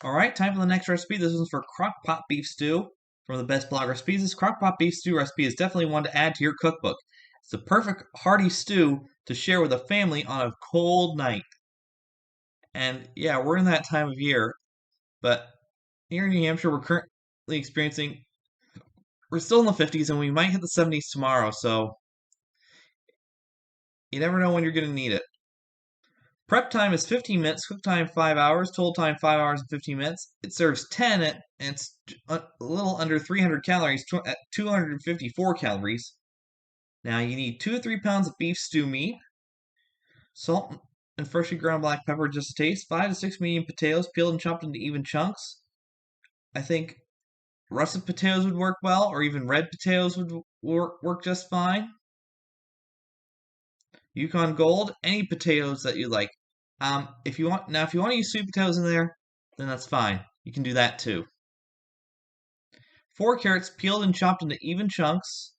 Alright, time for the next recipe. This one's for Crockpot beef stew from the Best Blog Recipes. This Crockpot beef stew recipe is definitely one to add to your cookbook. It's the perfect hearty stew to share with a family on a cold night. And yeah, we're in that time of year, but here in New Hampshire, we're still in the 50s and we might hit the 70s tomorrow, so you never know when you're going to need it. Prep time is 15 minutes, cook time 5 hours, total time 5 hours and 15 minutes. It serves 10 and it's a little under 300 calories at 254 calories. Now you need 2 to 3 pounds of beef stew meat, salt and freshly ground black pepper just to taste, 5 to 6 medium potatoes peeled and chopped into even chunks. I think russet potatoes would work well, or even red potatoes would work just fine. Yukon Gold, any potatoes that you like. If you want to use sweet potatoes in there, then that's fine. You can do that too. 4 carrots peeled and chopped into even chunks.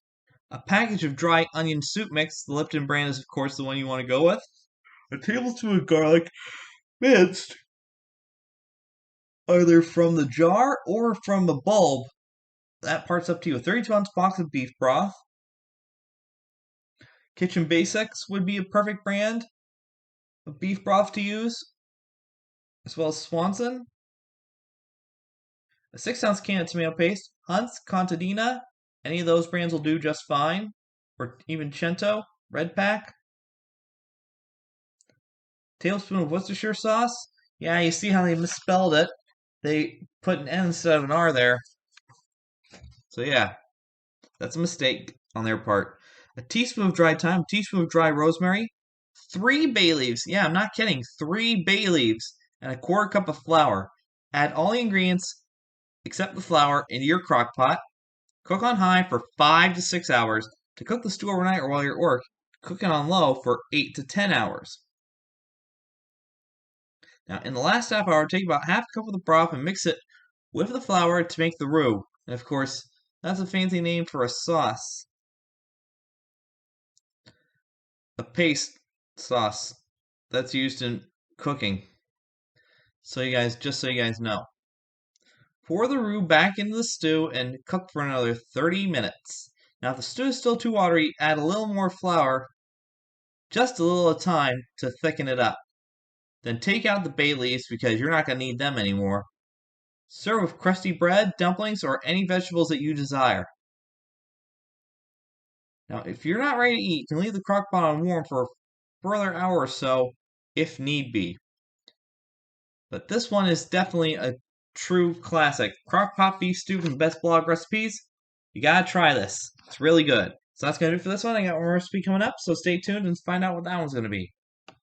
A package of dry onion soup mix. The Lipton brand is, of course, the one you want to go with. A tablespoon of garlic, minced, either from the jar or from the bulb. That part's up to you. A 32-ounce box of beef broth. Kitchen Basics would be a perfect brand of beef broth to use, as well as Swanson. A 6-ounce can of tomato paste. Hunt's, Contadina, any of those brands will do just fine. Or even Cento, Red Pack. Tablespoon of Worcestershire sauce. Yeah, you see how they misspelled it. They put an N instead of an R there. So yeah, that's a mistake on their part. A teaspoon of dried thyme, a teaspoon of dry rosemary, 3 bay leaves. Yeah, I'm not kidding. 3 bay leaves and a quarter cup of flour. Add all the ingredients except the flour into your crock pot. Cook on high for 5 to 6 hours. To cook the stew overnight or while you're at work, cook it on low for 8 to 10 hours. Now, in the last half hour, take about half a cup of the broth and mix it with the flour to make the roux. And of course, that's a fancy name for a sauce. A paste sauce that's used in cooking. Just so you guys know. Pour the roux back into the stew and cook for another 30 minutes. Now, if the stew is still too watery, add a little more flour, just a little at a time, to thicken it up. Then take out the bay leaves because you're not going to need them anymore. Serve with crusty bread, dumplings, or any vegetables that you desire. Now, if you're not ready to eat, you can leave the crock pot on warm for a further hour or so if need be. But this one is definitely a true classic. Crock-pot beef stew from the Best Blog Recipes. You gotta try this. It's really good. So that's gonna do it for this one. I got one recipe coming up, so stay tuned and find out what that one's gonna be.